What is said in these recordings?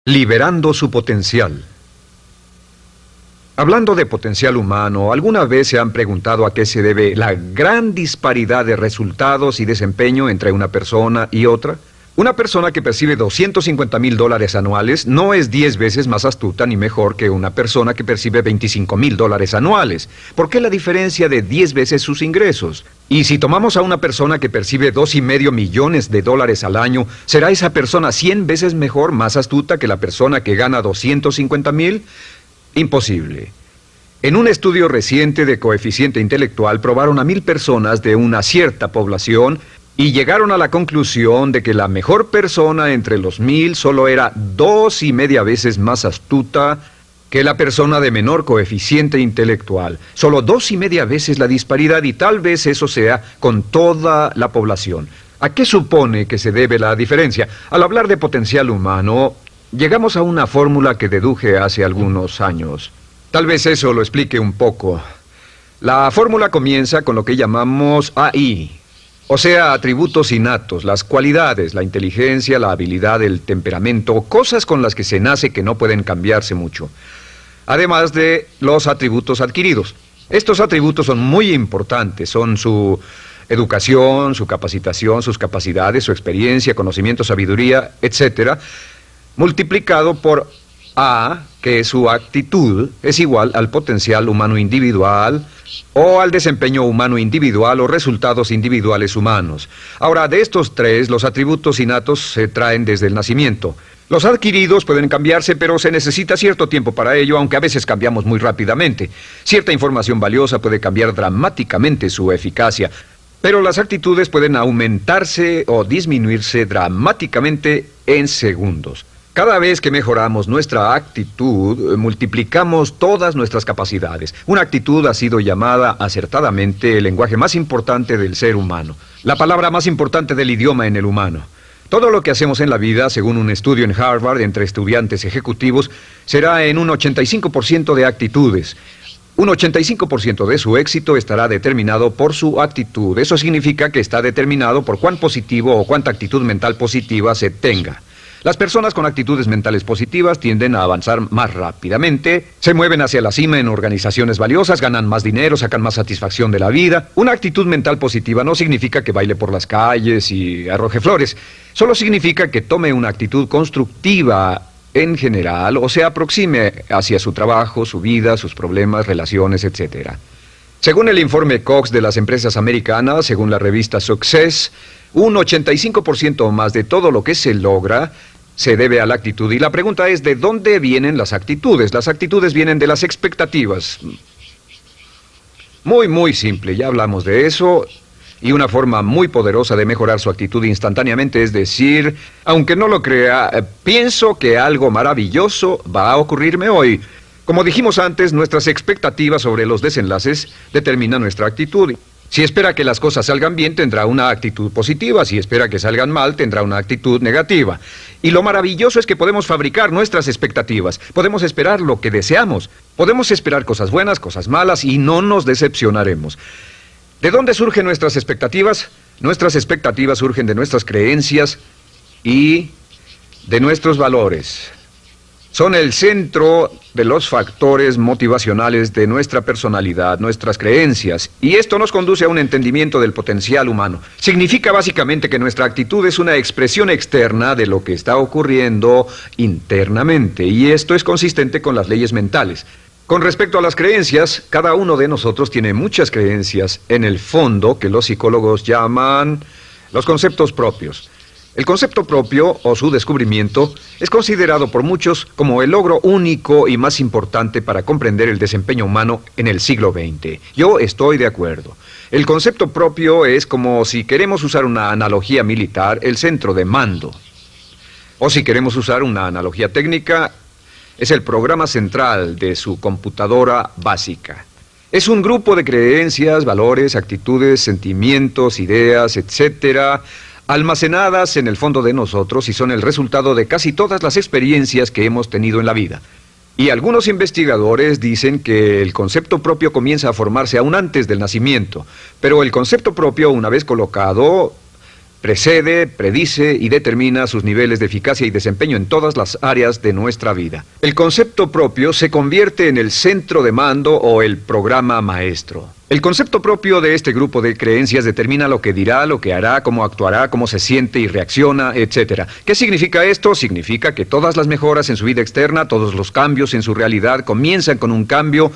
Liberando su potencial. Hablando de potencial humano, ¿alguna vez se han preguntado a qué se debe la gran disparidad de resultados y desempeño entre una persona y otra? Una persona que percibe $250,000 anuales no es 10 veces más astuta ni mejor que una persona que percibe $25,000 anuales. ¿Por qué la diferencia de 10 veces sus ingresos? Y si tomamos a una persona que percibe $2,5 millones al año, ¿será esa persona 100 veces mejor, más astuta que la persona que gana $250,000? Imposible. En un estudio reciente de coeficiente intelectual probaron a 1,000 personas de una cierta población y llegaron a la conclusión de que la mejor persona entre los 1,000 solo era 2,5 veces más astuta que la persona de menor coeficiente intelectual. Solo 2,5 veces la disparidad, y tal vez eso sea con toda la población. ¿A qué supone que se debe la diferencia? Al hablar de potencial humano, llegamos a una fórmula que deduje hace algunos años. Tal vez eso lo explique un poco. La fórmula comienza con lo que llamamos AI. O sea, atributos innatos, las cualidades, la inteligencia, la habilidad, el temperamento, cosas con las que se nace que no pueden cambiarse mucho. Además de los atributos adquiridos. Estos atributos son muy importantes, son su educación, su capacitación, sus capacidades, su experiencia, conocimiento, sabiduría, etc., multiplicado por A, que es su actitud, es igual al potencial humano individual, o al desempeño humano individual o resultados individuales humanos. Ahora, de estos tres, los atributos innatos se traen desde el nacimiento. Los adquiridos pueden cambiarse, pero se necesita cierto tiempo para ello, aunque a veces cambiamos muy rápidamente. Cierta información valiosa puede cambiar dramáticamente su eficacia, pero las actitudes pueden aumentarse o disminuirse dramáticamente en segundos. Cada vez que mejoramos nuestra actitud, multiplicamos todas nuestras capacidades. Una actitud ha sido llamada acertadamente el lenguaje más importante del ser humano, la palabra más importante del idioma en el humano. Todo lo que hacemos en la vida, según un estudio en Harvard entre estudiantes ejecutivos, será en un 85% de actitudes. Un 85% de su éxito estará determinado por su actitud. Eso significa que está determinado por cuán positivo o cuánta actitud mental positiva se tenga. Las personas con actitudes mentales positivas tienden a avanzar más rápidamente, se mueven hacia la cima en organizaciones valiosas, ganan más dinero, sacan más satisfacción de la vida. Una actitud mental positiva no significa que baile por las calles y arroje flores. Solo significa que tome una actitud constructiva en general o se aproxime hacia su trabajo, su vida, sus problemas, relaciones, etc. Según el informe Cox de las empresas americanas, según la revista Success, un 85% o más de todo lo que se logra se debe a la actitud. Y la pregunta es, ¿de dónde vienen las actitudes? Las actitudes vienen de las expectativas. Muy simple, ya hablamos de eso. Y una forma muy poderosa de mejorar su actitud instantáneamente es decir, aunque no lo crea, pienso que algo maravilloso va a ocurrirme hoy. Como dijimos antes, nuestras expectativas sobre los desenlaces determinan nuestra actitud. Si espera que las cosas salgan bien, tendrá una actitud positiva. Si espera que salgan mal, tendrá una actitud negativa. Y lo maravilloso es que podemos fabricar nuestras expectativas. Podemos esperar lo que deseamos. Podemos esperar cosas buenas, cosas malas, y no nos decepcionaremos. ¿De dónde surgen nuestras expectativas? Nuestras expectativas surgen de nuestras creencias y de nuestros valores. Son el centro de los factores motivacionales de nuestra personalidad, nuestras creencias, y esto nos conduce a un entendimiento del potencial humano. Significa básicamente que nuestra actitud es una expresión externa de lo que está ocurriendo internamente, y esto es consistente con las leyes mentales. Con respecto a las creencias, cada uno de nosotros tiene muchas creencias en el fondo que los psicólogos llaman los conceptos propios. El concepto propio, o su descubrimiento, es considerado por muchos como el logro único y más importante para comprender el desempeño humano en el siglo XX. Yo estoy de acuerdo. El concepto propio es como, si queremos usar una analogía militar, el centro de mando. O si queremos usar una analogía técnica, es el programa central de su computadora básica. Es un grupo de creencias, valores, actitudes, sentimientos, ideas, etcétera, almacenadas en el fondo de nosotros y son el resultado de casi todas las experiencias que hemos tenido en la vida. Y algunos investigadores dicen que el concepto propio comienza a formarse aún antes del nacimiento, pero el concepto propio, una vez colocado, Precede, predice y determina sus niveles de eficacia y desempeño en todas las áreas de nuestra vida. El concepto propio se convierte en el centro de mando o el programa maestro. El concepto propio de este grupo de creencias determina lo que dirá, lo que hará, cómo actuará, cómo se siente y reacciona, etc. ¿Qué significa esto? Significa que todas las mejoras en su vida externa, todos los cambios en su realidad comienzan con un cambio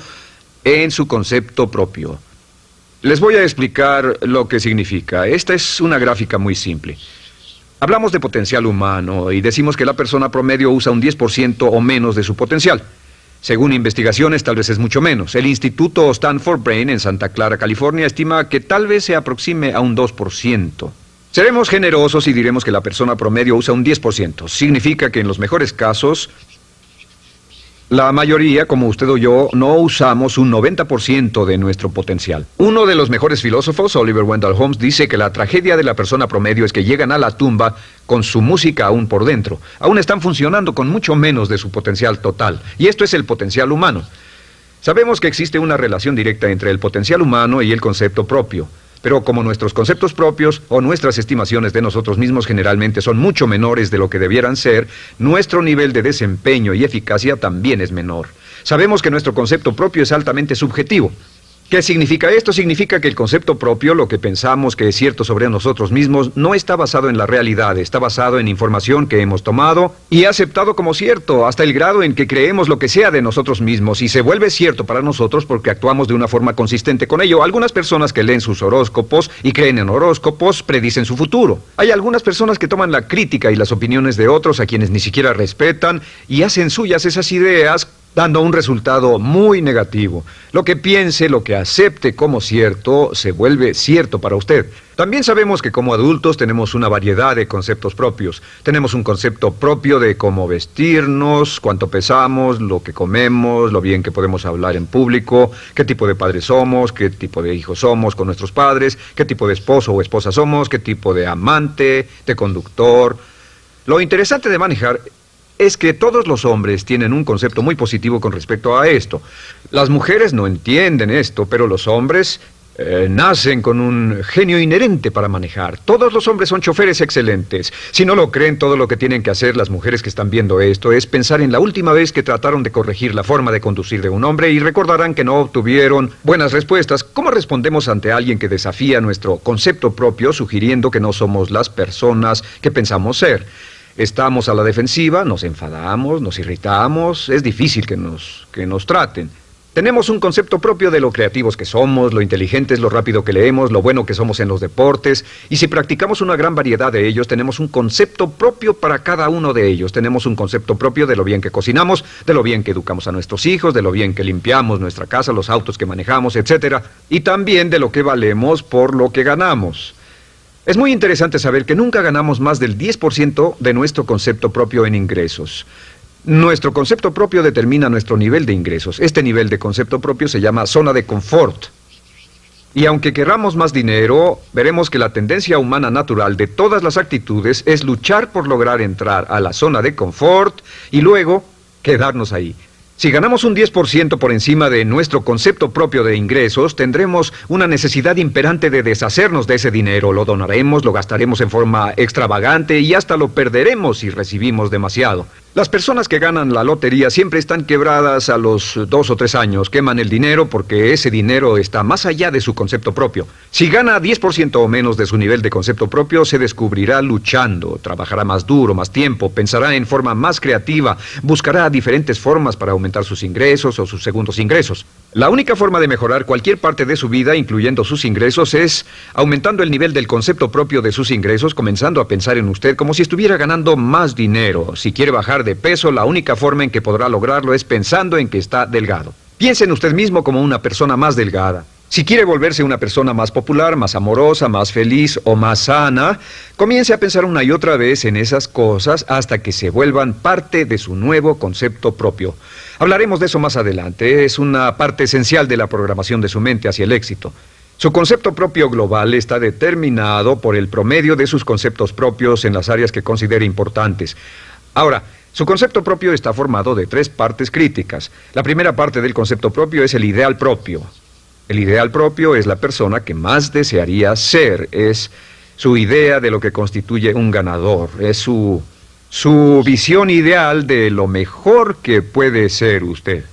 en su concepto propio. Les voy a explicar lo que significa. Esta es una gráfica muy simple. Hablamos de potencial humano y decimos que la persona promedio usa un 10% o menos de su potencial. Según investigaciones, tal vez es mucho menos. El Instituto Stanford Brain en Santa Clara, California, estima que tal vez se aproxime a un 2%. Seremos generosos y diremos que la persona promedio usa un 10%. Significa que en los mejores casos, la mayoría, como usted o yo, no usamos un 90% de nuestro potencial. Uno de los mejores filósofos, Oliver Wendell Holmes, dice que la tragedia de la persona promedio es que llegan a la tumba con su música aún por dentro. Aún están funcionando con mucho menos de su potencial total. Y esto es el potencial humano. Sabemos que existe una relación directa entre el potencial humano y el concepto propio. Pero como nuestros conceptos propios o nuestras estimaciones de nosotros mismos generalmente son mucho menores de lo que debieran ser, nuestro nivel de desempeño y eficacia también es menor. Sabemos que nuestro concepto propio es altamente subjetivo. ¿Qué significa esto? Significa que el concepto propio, lo que pensamos que es cierto sobre nosotros mismos, no está basado en la realidad, está basado en información que hemos tomado y aceptado como cierto, hasta el grado en que creemos lo que sea de nosotros mismos y se vuelve cierto para nosotros porque actuamos de una forma consistente con ello. Algunas personas que leen sus horóscopos y creen en horóscopos predicen su futuro. Hay algunas personas que toman la crítica y las opiniones de otros a quienes ni siquiera respetan y hacen suyas esas ideas, dando un resultado muy negativo. Lo que piense, lo que acepte como cierto, se vuelve cierto para usted. También sabemos que como adultos tenemos una variedad de conceptos propios. Tenemos un concepto propio de cómo vestirnos, cuánto pesamos, lo que comemos, lo bien que podemos hablar en público, qué tipo de padres somos, qué tipo de hijos somos con nuestros padres, qué tipo de esposo o esposa somos, qué tipo de amante, de conductor. Lo interesante de manejar es que todos los hombres tienen un concepto muy positivo con respecto a esto. Las mujeres no entienden esto, pero los hombres nacen con un genio inherente para manejar. Todos los hombres son choferes excelentes. Si no lo creen, todo lo que tienen que hacer las mujeres que están viendo esto es pensar en la última vez que trataron de corregir la forma de conducir de un hombre y recordarán que no obtuvieron buenas respuestas. ¿Cómo respondemos ante alguien que desafía nuestro concepto propio, sugiriendo que no somos las personas que pensamos ser? Estamos a la defensiva, nos enfadamos, nos irritamos, es difícil que nos traten. Tenemos un concepto propio de lo creativos que somos, lo inteligentes, lo rápido que leemos, lo bueno que somos en los deportes, y si practicamos una gran variedad de ellos, tenemos un concepto propio para cada uno de ellos. Tenemos un concepto propio de lo bien que cocinamos, de lo bien que educamos a nuestros hijos, de lo bien que limpiamos nuestra casa, los autos que manejamos, etc. Y también de lo que valemos por lo que ganamos. Es muy interesante saber que nunca ganamos más del 10% de nuestro concepto propio en ingresos. Nuestro concepto propio determina nuestro nivel de ingresos. Este nivel de concepto propio se llama zona de confort. Y aunque querramos más dinero, veremos que la tendencia humana natural de todas las actitudes es luchar por lograr entrar a la zona de confort y luego quedarnos ahí. Si ganamos un 10% por encima de nuestro concepto propio de ingresos, tendremos una necesidad imperante de deshacernos de ese dinero. Lo donaremos, lo gastaremos en forma extravagante y hasta lo perderemos si recibimos demasiado. Las personas que ganan la lotería siempre están quebradas a los 2 o 3 años. Queman el dinero porque ese dinero está más allá de su concepto propio. Si gana 10% o menos de su nivel de concepto propio, se descubrirá luchando, trabajará más duro, más tiempo, pensará en forma más creativa, buscará diferentes formas para aumentar sus ingresos o sus segundos ingresos. La única forma de mejorar cualquier parte de su vida, incluyendo sus ingresos, es aumentando el nivel del concepto propio de sus ingresos, comenzando a pensar en usted como si estuviera ganando más dinero. Si quiere bajar de peso, la única forma en que podrá lograrlo es pensando en que está delgado. Piense en usted mismo como una persona más delgada. Si quiere volverse una persona más popular, más amorosa, más feliz o más sana, comience a pensar una y otra vez en esas cosas hasta que se vuelvan parte de su nuevo concepto propio. Hablaremos de eso más adelante. Es una parte esencial de la programación de su mente hacia el éxito. Su concepto propio global está determinado por el promedio de sus conceptos propios en las áreas que considere importantes. Ahora, su concepto propio está formado de 3 partes críticas. La primera parte del concepto propio es el ideal propio. El ideal propio es la persona que más desearía ser, es su idea de lo que constituye un ganador, es su visión ideal de lo mejor que puede ser usted.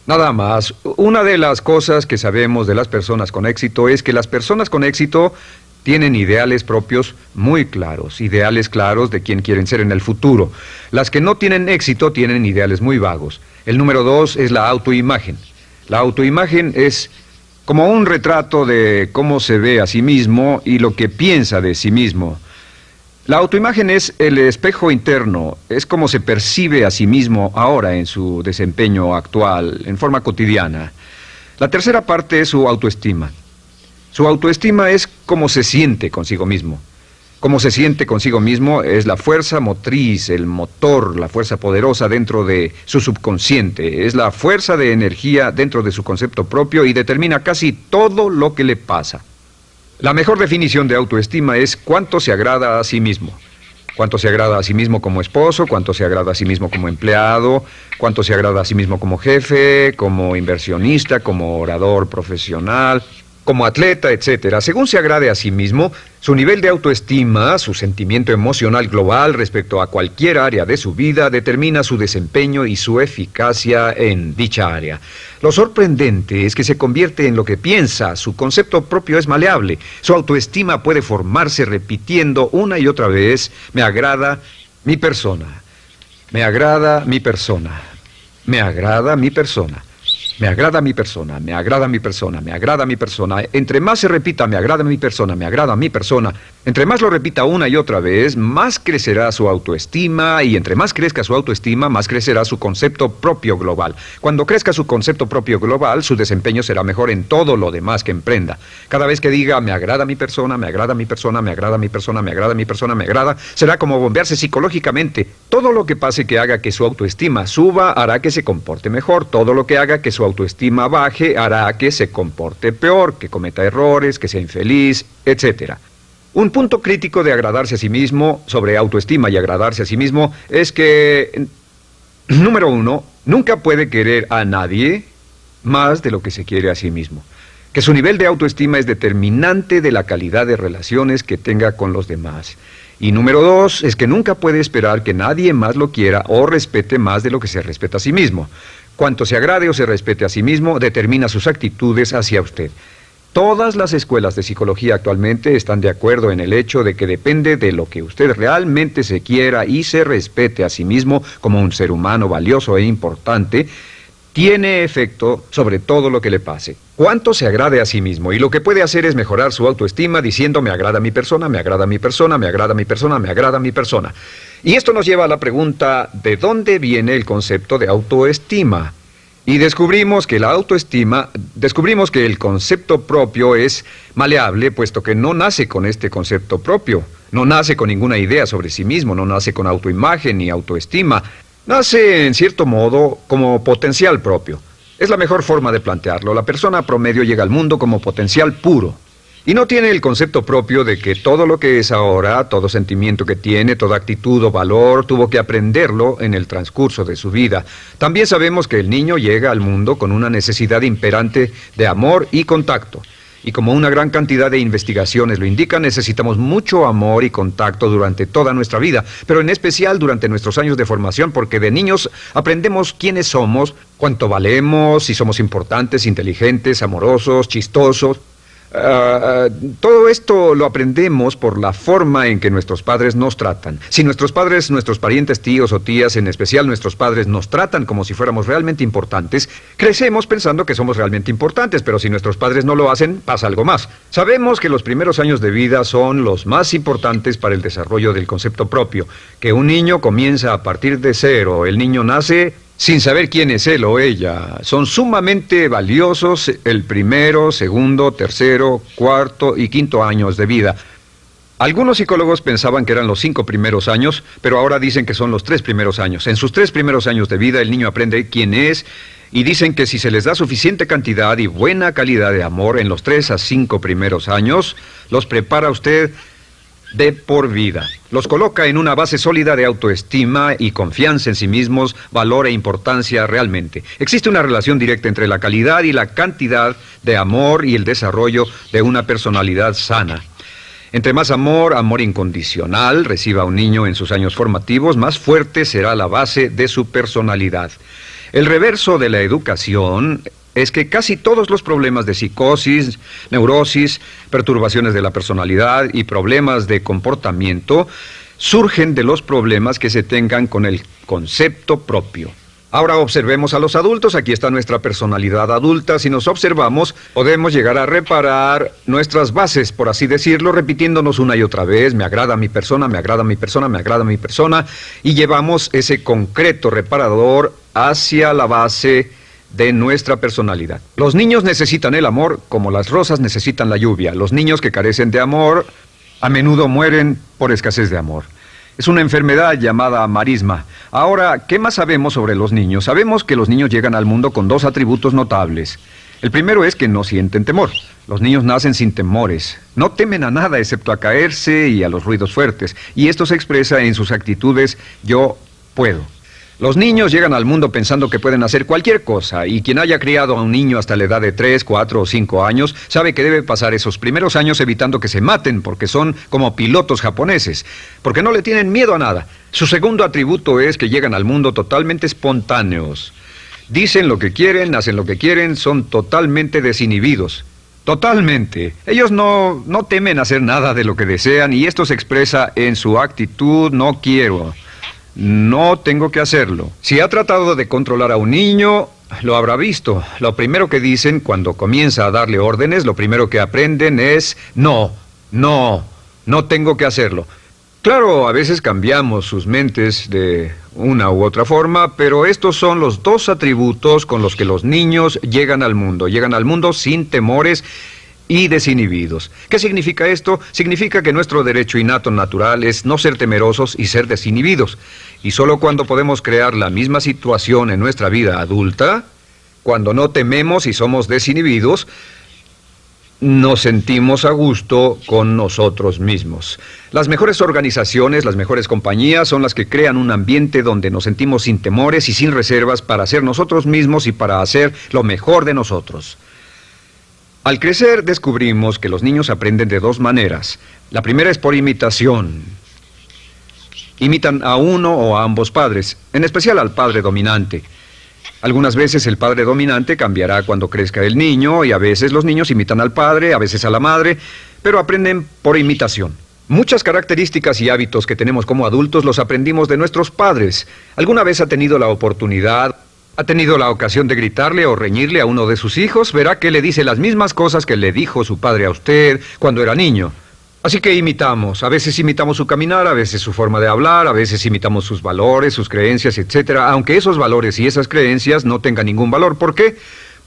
Nada más, una de las cosas que sabemos de las personas con éxito es que las personas con éxito tienen ideales propios muy claros, ideales claros de quién quieren ser en el futuro. Las que no tienen éxito tienen ideales muy vagos. El número 2 es la autoimagen. La autoimagen es como un retrato de cómo se ve a sí mismo y lo que piensa de sí mismo. La autoimagen es el espejo interno, es como se percibe a sí mismo ahora en su desempeño actual, en forma cotidiana. La tercera parte es su autoestima. Su autoestima es cómo se siente consigo mismo. Cómo se siente consigo mismo es la fuerza motriz, el motor, la fuerza poderosa dentro de su subconsciente. Es la fuerza de energía dentro de su concepto propio y determina casi todo lo que le pasa. La mejor definición de autoestima es cuánto se agrada a sí mismo. Cuánto se agrada a sí mismo como esposo, cuánto se agrada a sí mismo como empleado, cuánto se agrada a sí mismo como jefe, como inversionista, como orador profesional, como atleta, etcétera. Según se agrade a sí mismo, su nivel de autoestima, su sentimiento emocional global respecto a cualquier área de su vida, determina su desempeño y su eficacia en dicha área. Lo sorprendente es que se convierte en lo que piensa, su concepto propio es maleable, su autoestima puede formarse repitiendo una y otra vez: me agrada mi persona, me agrada mi persona, me agrada mi persona. Me agrada mi persona, me agrada mi persona, me agrada mi persona. Entre más se repita, me agrada mi persona, me agrada mi persona, entre más lo repita una y otra vez, más crecerá su autoestima, y entre más crezca su autoestima, más crecerá su concepto propio global. Cuando crezca su concepto propio global, su desempeño será mejor en todo lo demás que emprenda. Cada vez que diga, me agrada mi persona, me agrada mi persona, me agrada mi persona, me agrada mi persona, me agrada, será como bombearse psicológicamente. Todo lo que pase que haga que su autoestima suba, hará que se comporte mejor. Todo lo que haga que su autoestima baje, hará que se comporte peor, que cometa errores, que sea infeliz, etc. Un punto crítico de agradarse a sí mismo, sobre autoestima y agradarse a sí mismo, es que, número 1, nunca puede querer a nadie más de lo que se quiere a sí mismo. Que su nivel de autoestima es determinante de la calidad de relaciones que tenga con los demás. Y número 2, es que nunca puede esperar que nadie más lo quiera o respete más de lo que se respeta a sí mismo. Cuanto se agrade o se respete a sí mismo, determina sus actitudes hacia usted. Todas las escuelas de psicología actualmente están de acuerdo en el hecho de que depende de lo que usted realmente se quiera y se respete a sí mismo como un ser humano valioso e importante, tiene efecto sobre todo lo que le pase. Cuánto se agrade a sí mismo, y lo que puede hacer es mejorar su autoestima diciendo: me agrada mi persona, me agrada mi persona, me agrada mi persona, me agrada mi persona. Y esto nos lleva a la pregunta: ¿de dónde viene el concepto de autoestima? Y descubrimos que el concepto propio es maleable, puesto que no nace con este concepto propio, no nace con ninguna idea sobre sí mismo, no nace con autoimagen ni autoestima. Nace, en cierto modo, como potencial propio. Es la mejor forma de plantearlo. La persona promedio llega al mundo como potencial puro. Y no tiene el concepto propio de que todo lo que es ahora, todo sentimiento que tiene, toda actitud o valor, tuvo que aprenderlo en el transcurso de su vida. También sabemos que el niño llega al mundo con una necesidad imperante de amor y contacto. Y como una gran cantidad de investigaciones lo indican, necesitamos mucho amor y contacto durante toda nuestra vida, pero en especial durante nuestros años de formación, porque de niños aprendemos quiénes somos, cuánto valemos, si somos importantes, inteligentes, amorosos, chistosos. Todo esto lo aprendemos por la forma en que nuestros padres nos tratan. Si nuestros padres, nuestros parientes, tíos o tías, en especial nuestros padres, nos tratan como si fuéramos realmente importantes, crecemos pensando que somos realmente importantes, pero si nuestros padres no lo hacen, pasa algo más. Sabemos que los primeros años de vida son los más importantes para el desarrollo del concepto propio, que un niño comienza a partir de cero. El niño nace sin saber quién es él o ella. Son sumamente valiosos el primero, segundo, tercero, cuarto y quinto años de vida. Algunos psicólogos pensaban que eran los 5 primeros años, pero ahora dicen que son los 3 primeros años. En sus 3 primeros años de vida el niño aprende quién es, y dicen que si se les da suficiente cantidad y buena calidad de amor en los 3 a 5 primeros años, los prepara usted de por vida. Los coloca en una base sólida de autoestima y confianza en sí mismos, valor e importancia realmente. Existe una relación directa entre la calidad y la cantidad de amor y el desarrollo de una personalidad sana. Entre más amor, amor incondicional, reciba un niño en sus años formativos, más fuerte será la base de su personalidad. El reverso de la educación es que casi todos los problemas de psicosis, neurosis, perturbaciones de la personalidad y problemas de comportamiento surgen de los problemas que se tengan con el concepto propio. Ahora observemos a los adultos. Aquí está nuestra personalidad adulta. Si nos observamos, podemos llegar a reparar nuestras bases, por así decirlo, repitiéndonos una y otra vez: me agrada mi persona, me agrada mi persona, me agrada mi persona, y llevamos ese concreto reparador hacia la base de nuestra personalidad. Los niños necesitan el amor como las rosas necesitan la lluvia. Los niños que carecen de amor a menudo mueren por escasez de amor. Es una enfermedad llamada marisma. Ahora, ¿qué más sabemos sobre los niños? Sabemos que los niños llegan al mundo con dos atributos notables. El primero es que no sienten temor. Los niños nacen sin temores. No temen a nada excepto a caerse y a los ruidos fuertes. Y esto se expresa en sus actitudes: yo puedo. Los niños llegan al mundo pensando que pueden hacer cualquier cosa, y quien haya criado a un niño hasta la edad de 3, 4 o 5 años sabe que debe pasar esos primeros años evitando que se maten, porque son como pilotos japoneses, porque no le tienen miedo a nada. Su segundo atributo es que llegan al mundo totalmente espontáneos. Dicen lo que quieren, hacen lo que quieren, son totalmente desinhibidos. Totalmente. Ellos no temen hacer nada de lo que desean, y esto se expresa en su actitud: no quiero. No tengo que hacerlo. Si ha tratado de controlar a un niño, lo habrá visto. Lo primero que dicen cuando comienza a darle órdenes, lo primero que aprenden es: no tengo que hacerlo. Claro, a veces cambiamos sus mentes de una u otra forma, pero estos son los dos atributos con los que los niños llegan al mundo. Llegan al mundo sin temores y desinhibidos. ¿Qué significa esto? Significa que nuestro derecho innato natural es no ser temerosos y ser desinhibidos. Y solo cuando podemos crear la misma situación en nuestra vida adulta, cuando no tememos y somos desinhibidos, nos sentimos a gusto con nosotros mismos. Las mejores organizaciones, las mejores compañías son las que crean un ambiente donde nos sentimos sin temores y sin reservas para ser nosotros mismos y para hacer lo mejor de nosotros. Al crecer descubrimos que los niños aprenden de dos maneras. La primera es por imitación. Imitan a uno o a ambos padres, en especial al padre dominante. Algunas veces el padre dominante cambiará cuando crezca el niño, y a veces los niños imitan al padre, a veces a la madre, pero aprenden por imitación. Muchas características y hábitos que tenemos como adultos los aprendimos de nuestros padres. ¿Alguna vez ha tenido la ocasión de gritarle o reñirle a uno de sus hijos? Verá que le dice las mismas cosas que le dijo su padre a usted cuando era niño. Así que imitamos. A veces imitamos su caminar, a veces su forma de hablar, a veces imitamos sus valores, sus creencias, etc. Aunque esos valores y esas creencias no tengan ningún valor. ¿Por qué?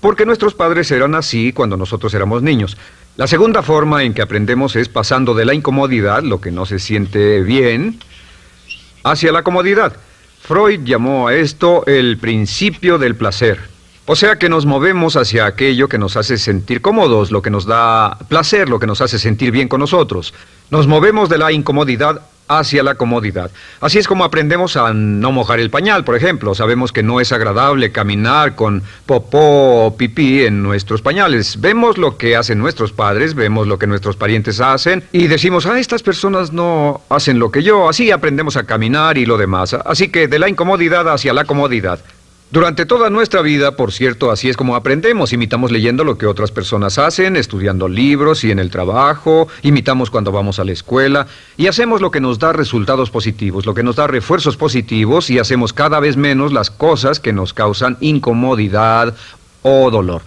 Porque nuestros padres eran así cuando nosotros éramos niños. La segunda forma en que aprendemos es pasando de la incomodidad, lo que no se siente bien, hacia la comodidad. Freud llamó a esto el principio del placer. O sea que nos movemos hacia aquello que nos hace sentir cómodos, lo que nos da placer, lo que nos hace sentir bien con nosotros. Nos movemos de la incomodidad hacia la comodidad. Así es como aprendemos a no mojar el pañal, por ejemplo. Sabemos que no es agradable caminar con popó o pipí en nuestros pañales. Vemos lo que hacen nuestros padres, vemos lo que nuestros parientes hacen y decimos: estas personas no hacen lo que yo. Así aprendemos a caminar y lo demás. Así que de la incomodidad hacia la comodidad. Durante toda nuestra vida, por cierto, así es como aprendemos. Imitamos leyendo lo que otras personas hacen, estudiando libros y en el trabajo, imitamos cuando vamos a la escuela, y hacemos lo que nos da resultados positivos, lo que nos da refuerzos positivos, y hacemos cada vez menos las cosas que nos causan incomodidad o dolor.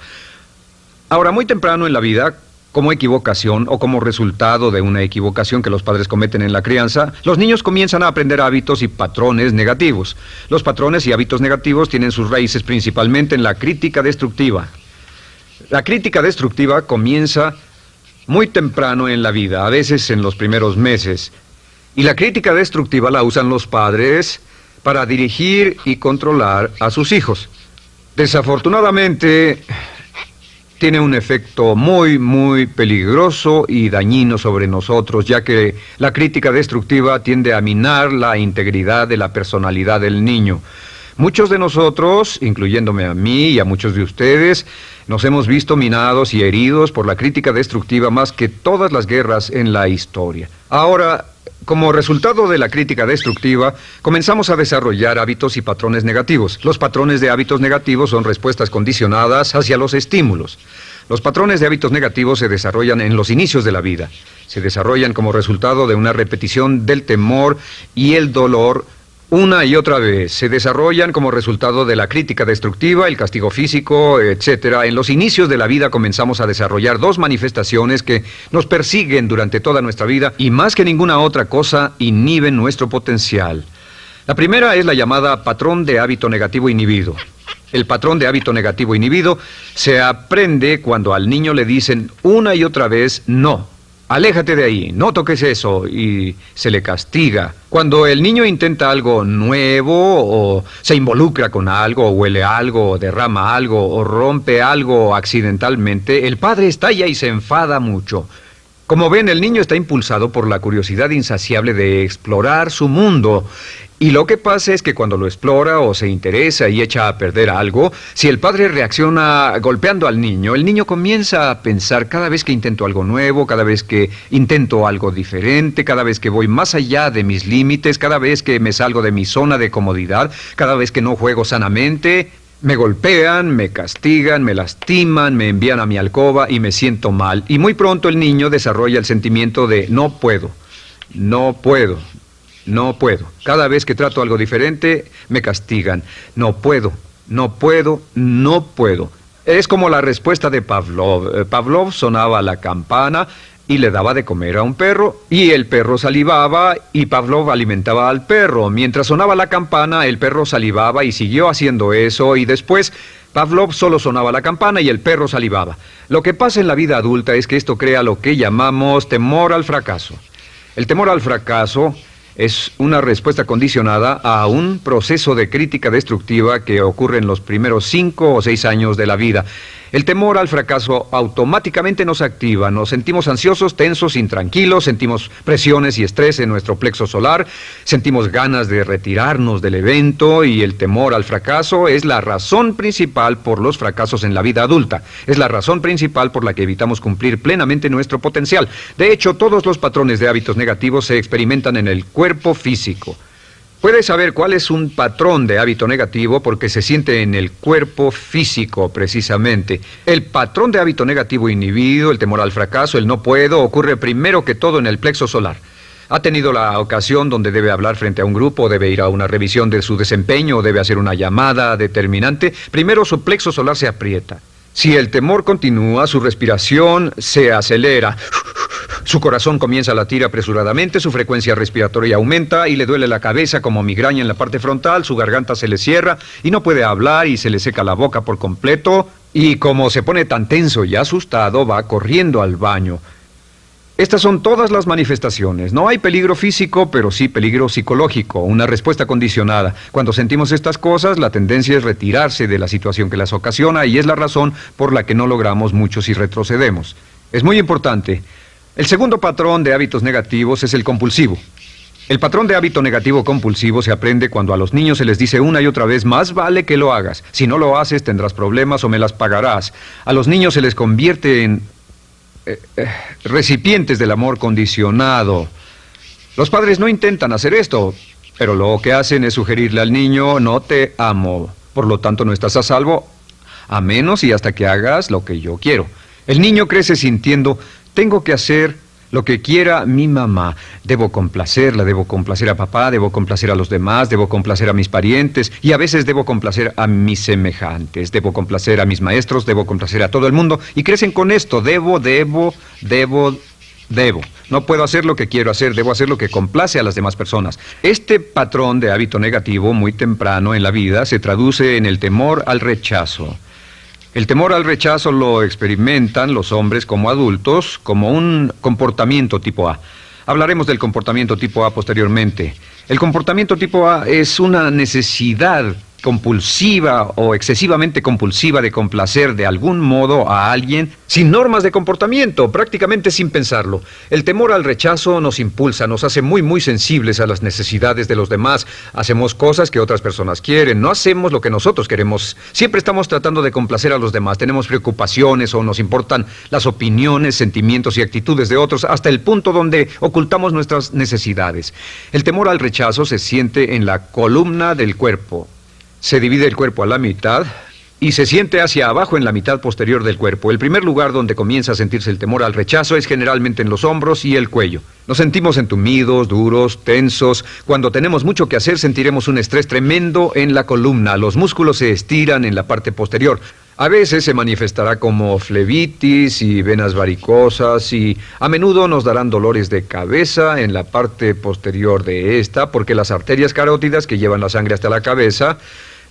Ahora, muy temprano en la vida, como equivocación o como resultado de una equivocación que los padres cometen en la crianza, los niños comienzan a aprender hábitos y patrones negativos. Los patrones y hábitos negativos tienen sus raíces principalmente en la crítica destructiva. La crítica destructiva comienza muy temprano en la vida, a veces en los primeros meses. Y la crítica destructiva la usan los padres para dirigir y controlar a sus hijos. Desafortunadamente, tiene un efecto muy peligroso y dañino sobre nosotros, ya que la crítica destructiva tiende a minar la integridad de la personalidad del niño. Muchos de nosotros, incluyéndome a mí y a muchos de ustedes, nos hemos visto minados y heridos por la crítica destructiva más que todas las guerras en la historia. Ahora, como resultado de la crítica destructiva, comenzamos a desarrollar hábitos y patrones negativos. Los patrones de hábitos negativos son respuestas condicionadas hacia los estímulos. Los patrones de hábitos negativos se desarrollan en los inicios de la vida. Se desarrollan como resultado de una repetición del temor y el dolor una y otra vez. Se desarrollan como resultado de la crítica destructiva, el castigo físico, etc. En los inicios de la vida comenzamos a desarrollar dos manifestaciones que nos persiguen durante toda nuestra vida y más que ninguna otra cosa inhiben nuestro potencial. La primera es la llamada patrón de hábito negativo inhibido. El patrón de hábito negativo inhibido se aprende cuando al niño le dicen una y otra vez no. Aléjate de ahí, no toques eso, y se le castiga. Cuando el niño intenta algo nuevo, o se involucra con algo, o huele algo, o derrama algo, o rompe algo accidentalmente, el padre estalla y se enfada mucho. Como ven, el niño está impulsado por la curiosidad insaciable de explorar su mundo. Y lo que pasa es que cuando lo explora o se interesa y echa a perder algo, si el padre reacciona golpeando al niño, el niño comienza a pensar cada vez que intento algo nuevo, cada vez que intento algo diferente, cada vez que voy más allá de mis límites, cada vez que me salgo de mi zona de comodidad, cada vez que no juego sanamente, me golpean, me castigan, me lastiman, me envían a mi alcoba y me siento mal. Y muy pronto el niño desarrolla el sentimiento de no puedo, no puedo. No puedo. Cada vez que trato algo diferente, me castigan. No puedo, no puedo, no puedo. Es como la respuesta de Pavlov. Pavlov sonaba la campana y le daba de comer a un perro, y el perro salivaba, y Pavlov alimentaba al perro. Mientras sonaba la campana, el perro salivaba y siguió haciendo eso, y después Pavlov solo sonaba la campana y el perro salivaba. Lo que pasa en la vida adulta es que esto crea lo que llamamos temor al fracaso. El temor al fracaso es una respuesta condicionada a un proceso de crítica destructiva que ocurre en los primeros 5 o 6 años de la vida. El temor al fracaso automáticamente nos activa, nos sentimos ansiosos, tensos, intranquilos, sentimos presiones y estrés en nuestro plexo solar, sentimos ganas de retirarnos del evento, y el temor al fracaso es la razón principal por los fracasos en la vida adulta. Es la razón principal por la que evitamos cumplir plenamente nuestro potencial. De hecho, todos los patrones de hábitos negativos se experimentan en el cuerpo físico. Puedes saber cuál es un patrón de hábito negativo porque se siente en el cuerpo físico, precisamente. El patrón de hábito negativo inhibido, el temor al fracaso, el no puedo, ocurre primero que todo en el plexo solar. ¿Ha tenido la ocasión donde debe hablar frente a un grupo, debe ir a una revisión de su desempeño, o debe hacer una llamada determinante? Primero su plexo solar se aprieta. Si el temor continúa, su respiración se acelera. Su corazón comienza a latir apresuradamente, su frecuencia respiratoria aumenta y le duele la cabeza como migraña en la parte frontal, su garganta se le cierra y no puede hablar y se le seca la boca por completo, y como se pone tan tenso y asustado, va corriendo al baño. Estas son todas las manifestaciones. No hay peligro físico, pero sí peligro psicológico, una respuesta condicionada. Cuando sentimos estas cosas, la tendencia es retirarse de la situación que las ocasiona, y es la razón por la que no logramos mucho si retrocedemos. Es muy importante. El segundo patrón de hábitos negativos es el compulsivo. El patrón de hábito negativo compulsivo se aprende cuando a los niños se les dice una y otra vez: más vale que lo hagas. Si no lo haces, tendrás problemas o me las pagarás. A los niños se les convierte en recipientes del amor condicionado. Los padres no intentan hacer esto, pero lo que hacen es sugerirle al niño: no te amo, por lo tanto no estás a salvo, a menos y hasta que hagas lo que yo quiero. El niño crece sintiendo: tengo que hacer lo que quiera mi mamá. Debo complacerla, debo complacer a papá, debo complacer a los demás, debo complacer a mis parientes, y a veces debo complacer a mis semejantes, debo complacer a mis maestros, debo complacer a todo el mundo, y crecen con esto: debo. No puedo hacer lo que quiero hacer, debo hacer lo que complace a las demás personas. Este patrón de hábito negativo muy temprano en la vida se traduce en el temor al rechazo. El temor al rechazo lo experimentan los hombres como adultos como un comportamiento tipo A. Hablaremos del comportamiento tipo A posteriormente. El comportamiento tipo A es una necesidad compulsiva o excesivamente compulsiva de complacer de algún modo a alguien sin normas de comportamiento, prácticamente sin pensarlo. El temor al rechazo nos impulsa, nos hace muy sensibles a las necesidades de los demás. Hacemos cosas que otras personas quieren, no hacemos lo que nosotros queremos. Siempre estamos tratando de complacer a los demás. Tenemos preocupaciones o nos importan las opiniones, sentimientos y actitudes de otros hasta el punto donde ocultamos nuestras necesidades. El temor al rechazo se siente en la columna del cuerpo. Se divide el cuerpo a la mitad y se siente hacia abajo en la mitad posterior del cuerpo. El primer lugar donde comienza a sentirse el temor al rechazo es generalmente en los hombros y el cuello. Nos sentimos entumidos, duros, tensos. Cuando tenemos mucho que hacer sentiremos un estrés tremendo en la columna. Los músculos se estiran en la parte posterior. A veces se manifestará como flebitis y venas varicosas y a menudo nos darán dolores de cabeza en la parte posterior de esta porque las arterias carótidas que llevan la sangre hasta la cabeza,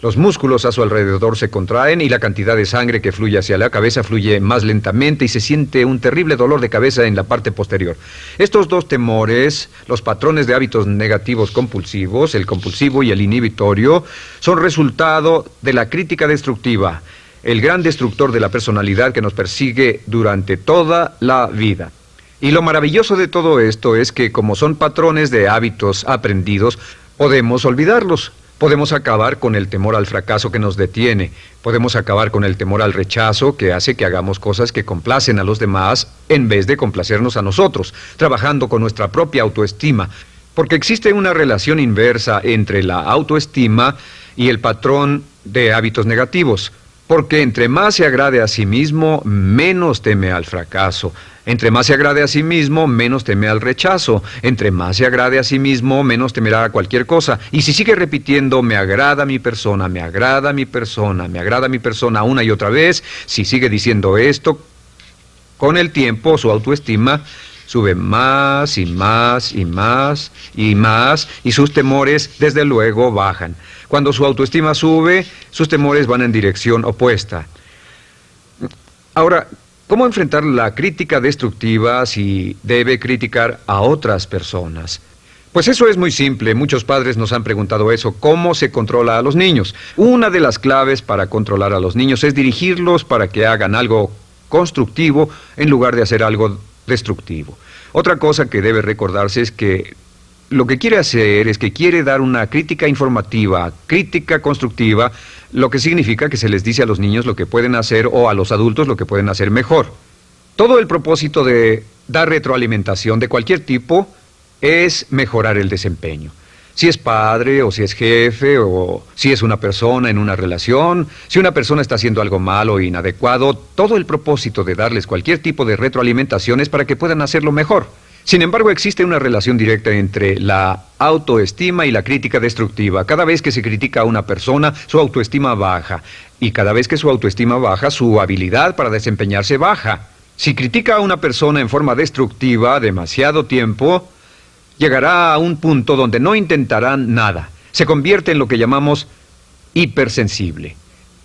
los músculos a su alrededor se contraen y la cantidad de sangre que fluye hacia la cabeza fluye más lentamente y se siente un terrible dolor de cabeza en la parte posterior. Estos dos temores, los patrones de hábitos negativos compulsivos, el compulsivo y el inhibitorio, son resultado de la crítica destructiva, el gran destructor de la personalidad que nos persigue durante toda la vida. Y lo maravilloso de todo esto es que como son patrones de hábitos aprendidos, podemos olvidarlos. Podemos acabar con el temor al fracaso que nos detiene. Podemos acabar con el temor al rechazo que hace que hagamos cosas que complacen a los demás en vez de complacernos a nosotros, trabajando con nuestra propia autoestima. Porque existe una relación inversa entre la autoestima y el patrón de hábitos negativos. Porque entre más se agrade a sí mismo, menos teme al fracaso. Entre más se agrade a sí mismo, menos teme al rechazo. Entre más se agrade a sí mismo, menos temerá a cualquier cosa. Y si sigue repitiendo, me agrada mi persona, me agrada mi persona, me agrada mi persona una y otra vez, si sigue diciendo esto, con el tiempo su autoestima sube más y más y más y más y sus temores desde luego bajan. Cuando su autoestima sube, sus temores van en dirección opuesta. Ahora, ¿cómo enfrentar la crítica destructiva si debe criticar a otras personas? Pues eso es muy simple. Muchos padres nos han preguntado eso. ¿Cómo se controla a los niños? Una de las claves para controlar a los niños es dirigirlos para que hagan algo constructivo en lugar de hacer algo destructivo. Otra cosa que debe recordarse es que lo que quiere hacer es que quiere dar una crítica informativa, crítica constructiva, lo que significa que se les dice a los niños lo que pueden hacer o a los adultos lo que pueden hacer mejor. Todo el propósito de dar retroalimentación de cualquier tipo es mejorar el desempeño. Si es padre o si es jefe o si es una persona en una relación, si una persona está haciendo algo malo o inadecuado, todo el propósito de darles cualquier tipo de retroalimentación es para que puedan hacerlo mejor. Sin embargo, existe una relación directa entre la autoestima y la crítica destructiva. Cada vez que se critica a una persona, su autoestima baja. Y cada vez que su autoestima baja, su habilidad para desempeñarse baja. Si critica a una persona en forma destructiva demasiado tiempo, llegará a un punto donde no intentarán nada. Se convierte en lo que llamamos hipersensible.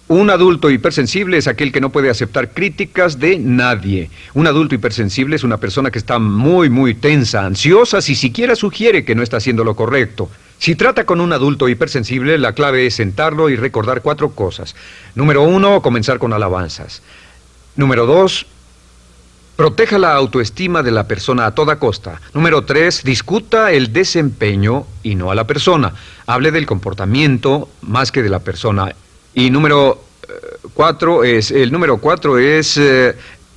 Un adulto hipersensible es aquel que no puede aceptar críticas de nadie. Un adulto hipersensible es una persona que está muy tensa, ansiosa, si siquiera sugiere que no está haciendo lo correcto. Si trata con un adulto hipersensible, la clave es sentarlo y recordar 4 cosas. Número 1, comenzar con alabanzas. Número 2, proteja la autoestima de la persona a toda costa. Número 3, discuta el desempeño y no a la persona. Hable del comportamiento más que de la persona. Y número 4 es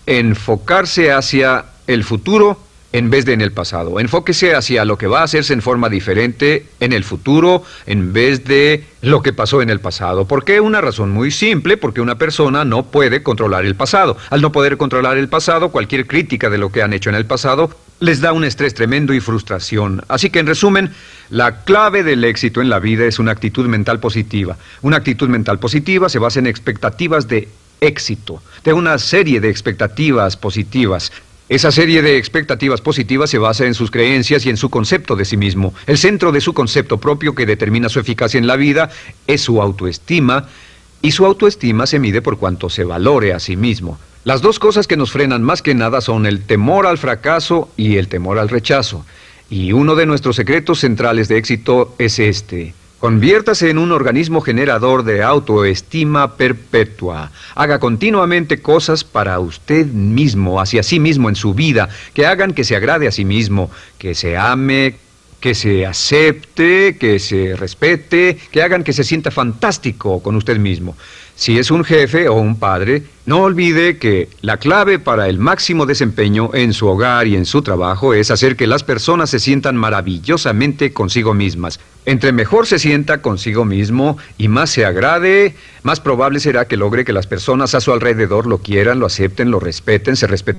enfocarse hacia el futuro en vez de en el pasado. Enfóquese hacia lo que va a hacerse en forma diferente en el futuro en vez de lo que pasó en el pasado. ¿Por qué? Una razón muy simple, porque una persona no puede controlar el pasado. Al no poder controlar el pasado, cualquier crítica de lo que han hecho en el pasado les da un estrés tremendo y frustración. Así que, en resumen, la clave del éxito en la vida es una actitud mental positiva. Una actitud mental positiva se basa en expectativas de éxito, de una serie de expectativas positivas. Esa serie de expectativas positivas se basa en sus creencias y en su concepto de sí mismo. El centro de su concepto propio que determina su eficacia en la vida es su autoestima, y su autoestima se mide por cuanto se valore a sí mismo. Las dos cosas que nos frenan más que nada son el temor al fracaso y el temor al rechazo. Y uno de nuestros secretos centrales de éxito es este: Conviértase en un organismo generador de autoestima perpetua. Haga continuamente cosas para usted mismo, hacia sí mismo en su vida, que hagan que se agrade a sí mismo, que se ame, que se acepte, que se respete, que hagan que se sienta fantástico con usted mismo. Si es un jefe o un padre, no olvide que la clave para el máximo desempeño en su hogar y en su trabajo es hacer que las personas se sientan maravillosamente consigo mismas. Entre mejor se sienta consigo mismo y más se agrade, más probable será que logre que las personas a su alrededor lo quieran, lo acepten, lo respeten, se respeten.